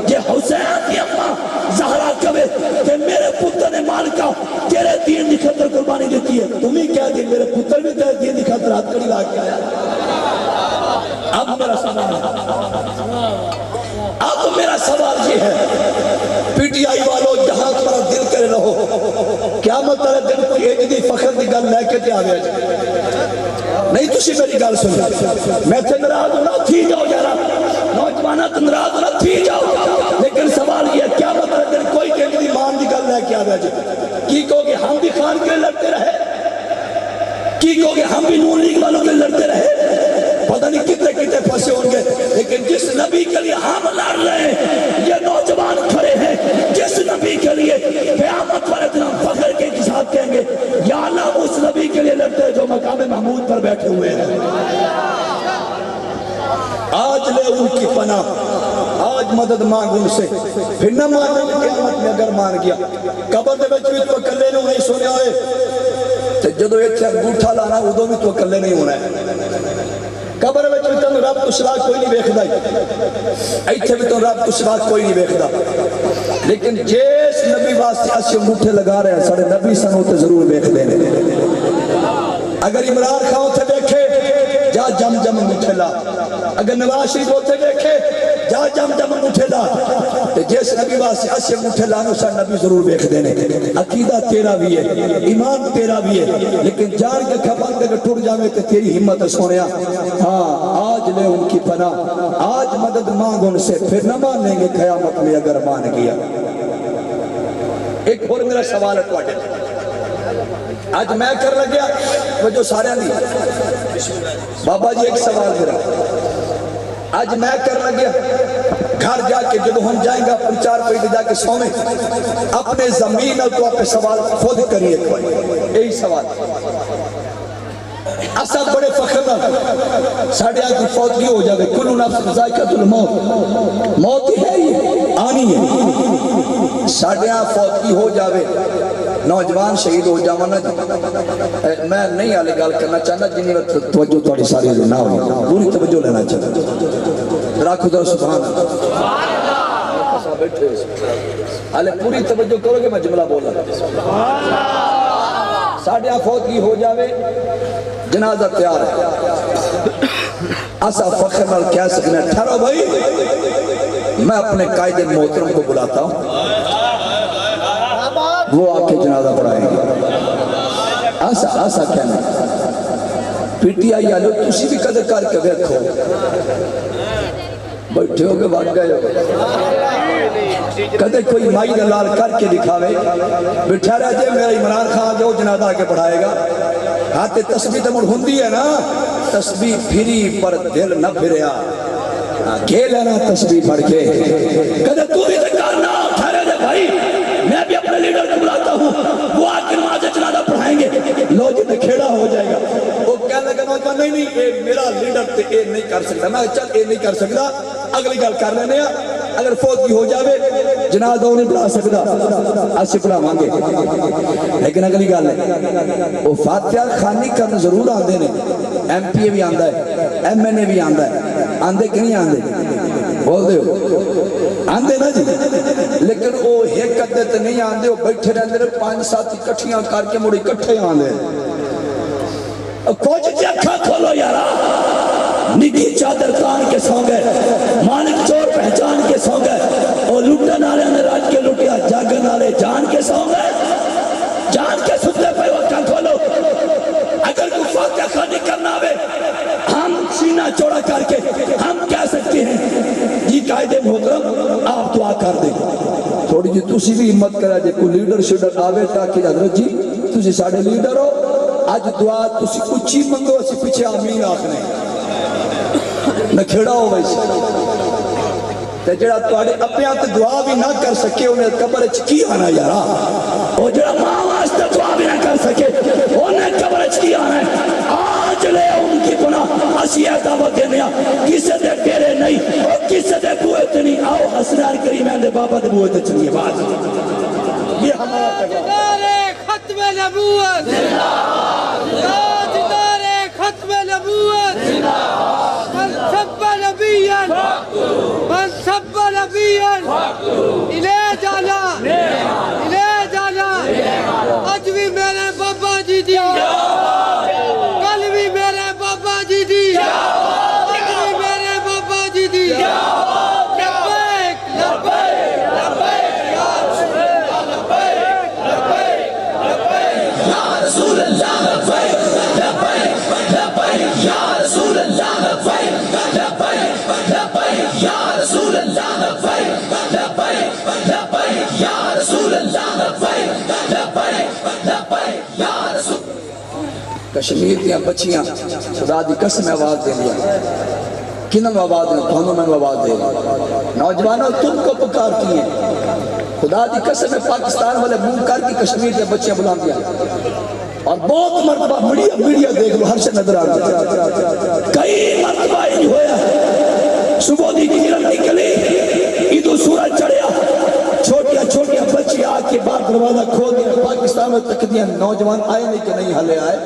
یہ حسین دی اماں زہرا کہے کہ میرے پتر نے مالکہ تیرے دین دی خطر قربانی دیتی ہے تمہیں کہہ دی میرے پتر بھی تیرے دین دی خطر ہاتھ کڑی لا کے آیا اب میرا سوال اب میرا سوال یہ ہے پی ٹی آئی والوں جہاں تمہارا دل کرے رہو قیامت والے دن کوئی ایک دی فخر دی گل لے کے تے آوے نہیں تسی میری گل سن میں تے ناراض نہ تھی جاؤ یارا نوجواناں تے ناراض نہ تھی جاؤ لیکن سوال یہ قیامت والے دن کوئی ایک دی مان دی گل لے کے آوے کی کہو گے ہم بھی خان کے لڑتے رہے کی کہو گے ہم بھی نون لیگ والوں کے لڑتے رہے پتہ نہیں کتنے کتنے پھنسے ہوں گے لیکن جس نبی کے لیے ہم لڑ رہے ہیں یہ نوجوان کھڑے ہیں جس نبی کے لیے قیامت والے دن ہم فخر کے ساتھ کہیں گے یا اللہ اس نبی کے لیے لڑتے ہیں جو مقام محمود پر بیٹھے ہوئے ہیں آج لے ان کی پناہ آج مدد مانگ ان سے پھر نہ مانے قیامت میں اگر مان گیا قبر دے بچ بھی تو کلے نہیں سنے ہوئے جدو ایک انگوٹھا لانا ادو بھی تو کلے نہیں ہونا ہے قبر میں بھی تم رب کو سوا کوئی نہیں بیکھدا ایتھے بھی تم رب کو سوا کوئی نہیں بیکھدا لیکن جس جس نبی واسطے اسی انگوٹھے لگا رہے ہیں سارے نبی سنوں تے ضرور دیکھ دینے اگر عمران خان تے دیکھے جا جم جم انگوٹھے لا اگر نواز شریف ہوتے دیکھے جا جم جم انگوٹھے لا تے جس نبی واسطے اسی انگوٹھے لانے سارے نبی ضرور دیکھ دینے عقیدہ تیرا بھی ہے ایمان تیرا بھی ہے لیکن جان کے کھپان کے ٹوٹ جاوے تے تیری ہمت سونیا ہاں آج لے ان کی پناہ آج مدد مانگ ان سے پھر نہ مانیں گے قیامت میں اگر مان گیا ایک اور میرا سوال ہے توڑے آج میں کر لگیا وہ جو سارے نہیں بابا جی ایک سوال میرا آج میں کر لگیا گھر جا کے جب ہم جائیں گا اپنے 4 پیٹ جا کے سونے اپنے زمین اور تو آپ سوال خود کریے یہی سوال اسا بڑے فخر ساڑھے آگے فوتگی ہو جاوے کلو نفس ذائقۃ الموت موت ہی ہے یہ آنی ہے ساڑھے آگے فوتگی ہو جاوے نوجوان شہید ہو جاوانا میں نہیں آلے گال کرنا چاہنا جنہی وقت توجہ توڑی ساری علی نہ ہوئی پوری توجہ لینا چاہتا راکھو در سبحان آلے پوری توجہ کرو گے میں جملہ بولا ساڑھے آگے فوتگی ہو جاوے جنازہ تیار ہے اسا فخر مل کیا سکنے ٹھہرو بھائی میں اپنے قائد محترم کو بلاتا ہوں وہ آ کے جنازہ پڑھائیں گے ایسا کہنا پی ٹی آئی آلو تسی بھی قدر کر کے دیکھو بیٹھے ہو گے بھاگ گئے ہو کدے کوئی مائی دلال کر کے دکھاوے بٹھا رہا جے میرا عمران خان جو جنازہ آ کے پڑھائے گا ہاتھ تسبیح تمڑ ہندی ہے نا تسبیح پھری پر دل نہ پھریا کھے لینا تسبیح پڑھ کے کدے تو بھی ذکر نہ ٹھہرے دے بھائی میں بھی اپنے لیڈر کو بلاتا ہوں وہ آج کے نماز جنازہ پڑھائیں گے لو جی میں کھیڑا ہو جائے گا وہ کہنے لگا نوجوان نہیں اے میرا لیڈر تے اے نہیں کر سکتا میں چل اے نہیں کر سکتا اگلی گل کر لینے اگر فوتگی ہو جاوے جنازہ نہیں پڑھا سکتا اسی پڑھاواں گے لیکن اگلی گل ہے وہ فاتحہ خوانی کرنا ضرور آندے نے ایم پی اے بھی آندا ہے ایم این اے بھی آندا ہے آندے کہ نہیں آندے بول دے ہو آندے نا جی لیکن وہ ایک قدر تے نہیں آندے وہ بیٹھے رہندے نے 5 ساتھی کٹھیاں کر کے مڑی کٹھے آندے کچھ جی اکھا کھولو یارا نکی چادر تان کے سو گئے مالک چور پہچان کے سو گئے اور لٹن والے نے راج کے لٹیا جاگن والے جان کے سو گئے جان کے ستے پہ وقت کھولو اگر کوئی فاتحہ خوانی کرنا ہوئے ہم سینہ چوڑا کر کے ہم کہہ سکتے ہیں یہ قائد محترم آپ دعا کر دیں تھوڑی جی تسی بھی ہمت کرا جے کوئی لیڈر شیڈر آوے تاکہ حضرت جی تسی ساڑھے لیڈر ہو آج دعا تسی کچھ منگو اسی پیچھے آمین آخنے نہ کھیڑا ہو ویسے تے جڑا تواڈے اپیاں تے دعا بھی نہ کر سکے انہیں قبر وچ کی آنا یارا او جڑا ماں واسطے دعا بھی نہ کر سکے انہیں قبر وچ کی آنا ہے آج لے ان کی گناہ اسی دعوت دینے کسے دے پیرے نہیں اور کسے دے بوئے تے نہیں آؤ حسنار کریمین دے بابا دے بوئے تے چلیے بات یہ ہمارا پیغام ختم نبوت تاجدار ختم نبوت من سب نبیا من سب نبیا الہ جانا آج بھی میرے بابا جی دی کل بھی میرے بابا جی دی آج بھی میرے بابا جی دی لبیک لبیک لبیک یا رسول اللہ لبیک لبیک یا رسول اللہ لبیک لبیک لبیک یا رسول اللہ لبیک لبیک لبیک یا رسول اللہ لبیک لبیک لبیک یا رسول کشمیر دیا بچیاں خدا دی قسم آواز دے لیا کنم آواز دے دونوں میں آواز دے نوجوانوں تم کو پکارتی ہیں خدا دی قسم پاکستان والے منہ کر کی کشمیر دیا بچیاں بلان دیا اور بہت مرتبہ میڈیا دیکھ لو ہر سے نظر آ رہا کئی مرتبہ ہی ہویا ہے صبح دی کرن نکلی عیدو سورج چڑھیا چھوٹیاں چھوٹیاں بچی آ کے باہر دروازہ کھول دیا پاکستان میں تک دیا نوجوان آئے نہیں کہ نہیں ہلے آئے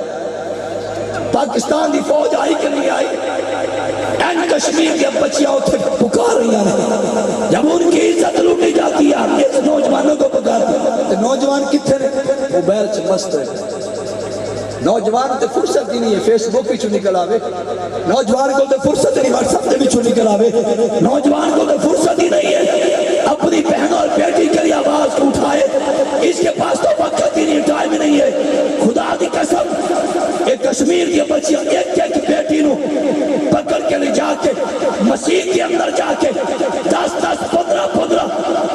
پاکستان دی فوج آئی کہ نہیں آئی این کشمیر کے بچیاں اتھے پکار رہی ہیں جب ان کی عزت لوٹی جاتی کیا اس نوجوانوں کو پکار دیا نوجوان کتنے نے موبائل سے مست ہے نوجوان تے فرصت ہی نہیں ہے فیس بک وچوں نکل آوے نوجوان کو تے فرصت نہیں واٹس ایپ دے وچوں نکل آوے نوجوان کو تو فرصت ہی نہیں ہے اپنی بہن اور بیٹی کے لیے آواز اٹھائے اس کے پاس تو وقت ہی نہیں ٹائم ہی نہیں ہے خدا دی قسم ایک کشمیر کی بچیاں ایک ایک بیٹی نو پکڑ کے لے جا کے مسیح کے اندر جا کے 10-10 15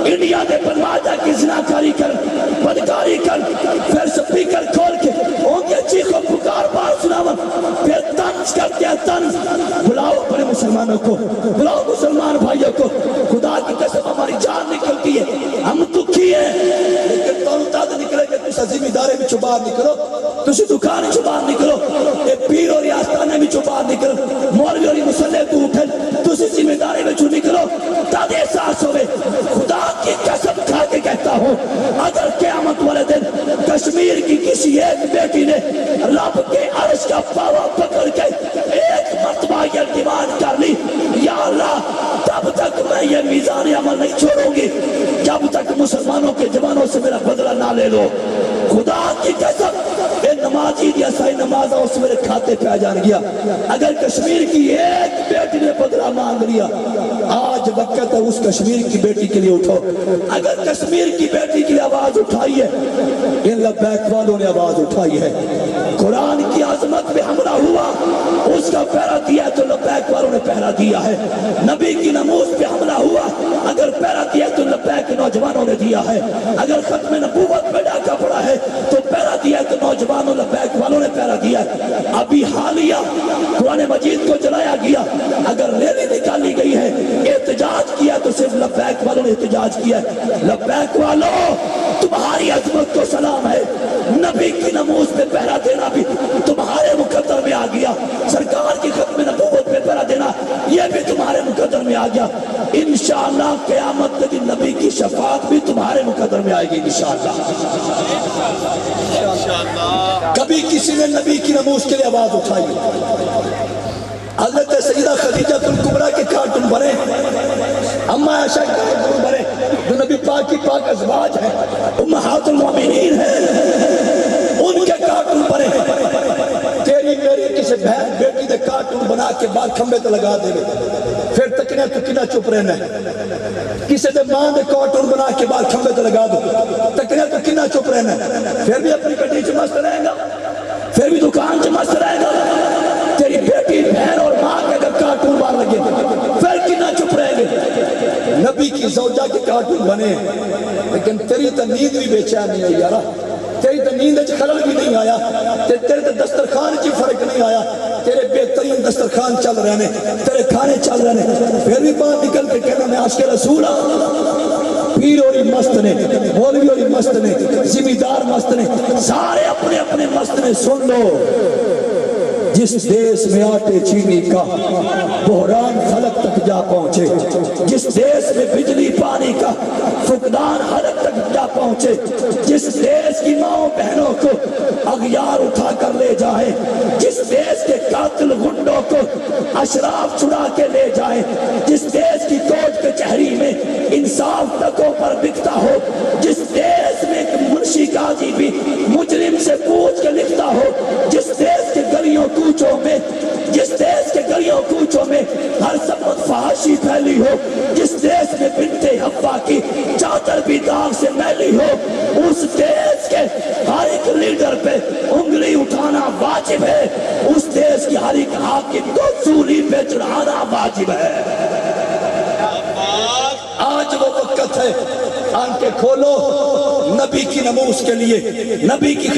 انڈیا دے بنواجہ کی زناکاری کر بدکاری کر پھر سپیکر کھول کے ان کے چیخ و پکار بار سناون پھر طنز کرتے ہیں طنز بلاؤ اپنے مسلمانوں کو بلاؤ مسلمان بھائیوں کو خدا کی قسم ہماری جان نکلتی ہے ہم دکھی ہیں لیکن تو تاد نکلے کہ تسا ذمہ داری وچوں باہر نکلو تسی دکان وچوں باہر نکلو اے پیر اور آستانے وچوں باہر نکلو مولوی اور مصلی تو اٹھن تسی ذمہ داری وچوں نکلو تاد احساس ہوئے خدا کی قسم کھا کے کہتا ہوں اگر قیامت والے دن کشمیر کی کسی ایک بیٹی نے رب کے عرش کا پاوا پکڑ کے ایک مرتبہ یہ ڈیمانڈ کر لی یا اللہ تب تک میں یہ میزان عمل نہیں چھوڑوں گی جب تک مسلمانوں کے جوانوں سے میرا بدلہ نہ لے لو خدا کی قسم اے نمازی دیا سائی نمازہ اس میرے کھاتے پہ آ جان گیا اگر کشمیر کی ایک بیٹی نے بدلہ مانگ لیا آج وقت ہے اس کشمیر کی بیٹی کے لیے اٹھو اگر کشمیر کی بیٹی کے لیے آواز اٹھائی ہے ان لبیک والوں نے آواز اٹھائی ہے قرآن کی عظمت پہ حملہ ہوا اس کا پہرا دیا تو لبیک والوں نے پہرا دیا ہے نبی کی نموز پہ حملہ ہوا اگر پہرا دیا تو لبیک نوجوانوں نے دیا ہے اگر ختم نبوت پہ ڈاکہ پڑا ہے تو پہرا دیا تو نوجوانوں لبیک والوں نے پہرا دیا ہے ابھی حالیہ قرآن مجید کو جلایا گیا اگر ریلی نکالی گئی ہے احتجاج کیا تو صرف لبیک والوں نے احتجاج کیا ہے لبیک والوں تمہاری عظمت کو سلام ہے نبی کی نموز پہ پہرا دینا بھی تمہارے مقدر میں آ گیا سرکار کی ختم نبوت پہ پہرا دینا یہ بھی تمہارے مقدر میں آ گیا انشاءاللہ قیامت کے دن نبی کی شفاعت بھی تمہارے مقدر میں آئے گی انشاءاللہ کبھی کسی نے نبی کی نموز کے لیے آواز اٹھائی حضرت سیدہ خدیجہ الکبریٰ کے کارٹون بنے اما عائشہ کے کارٹون بنے جو نبی پاک کی پاک ازواج ہیں امہات المومنین ہیں ان کے کارٹون بنے تیری میری کسی بہن بیٹی دے کارٹون بنا کے بعد کھمبے تے لگا دے پھر تکنے تو کنا چپ رہنا ہے کسی دے ماں دے کارٹون بنا کے بعد کھمبے تے لگا دو تکنے تو کنا چپ رہنا ہے پھر بھی اپنی گڈی چ مست رہے گا پھر بھی دکان چ مست رہے گا تیری بیٹی بہن اور ماں کے اگر کارٹون مار لگے پھر کنا چپ رہے گے نبی کی زوجہ کے کارٹون بنے لیکن تیری تو نیند بھی بے چین نہیں ہوئی یارا تیری تو نیند اچھ خلل بھی نہیں آیا تیرے تو دسترخوان کی فرق نہیں آیا تیرے بہترین دسترخوان چل رہے ہیں تیرے کھانے چل رہے ہیں پھر بھی باہر نکل کے کہنا میں عاشق رسول ہوں پیر اوری مست نے مولوی اوری مست نے ذمہ دار مست نے سارے اپنے اپنے مست نے سن لو جس دیس میں آٹے چینی کا بحران خلق تک جا پہنچے جس دیس میں بجلی پانی کا فقدان حلق تک جا پہنچے جس دیس کی ماں بہنوں کو اغیار اٹھا کر لے جائے جس دیس کے قاتل غنڈوں کو اشراف چھڑا کے لے جائے جس دیس کی کوٹ کچہری میں انصاف تکوں پر بکتا ہو جس دیس میں منشی قاضی بھی مجرم سے پوچھ کے لکھتا ہو جس دیس کے گلیوں کوچوں میں جس دیس کے گلیوں کوچوں میں ہر سمت فحاشی پھیلی ہو جس دیس میں بنت حوا کی چادر بھی داغ سے میلی ہو اس دیس کے ہر ایک لیڈر پہ انگلی اٹھانا واجب ہے اس دیس کی ہر ایک حاکم کو سولی پہ چڑھانا واجب ہے آج وہ وقت ہے آنکھیں کھولو نبی کی نموز کے لیے نبی کی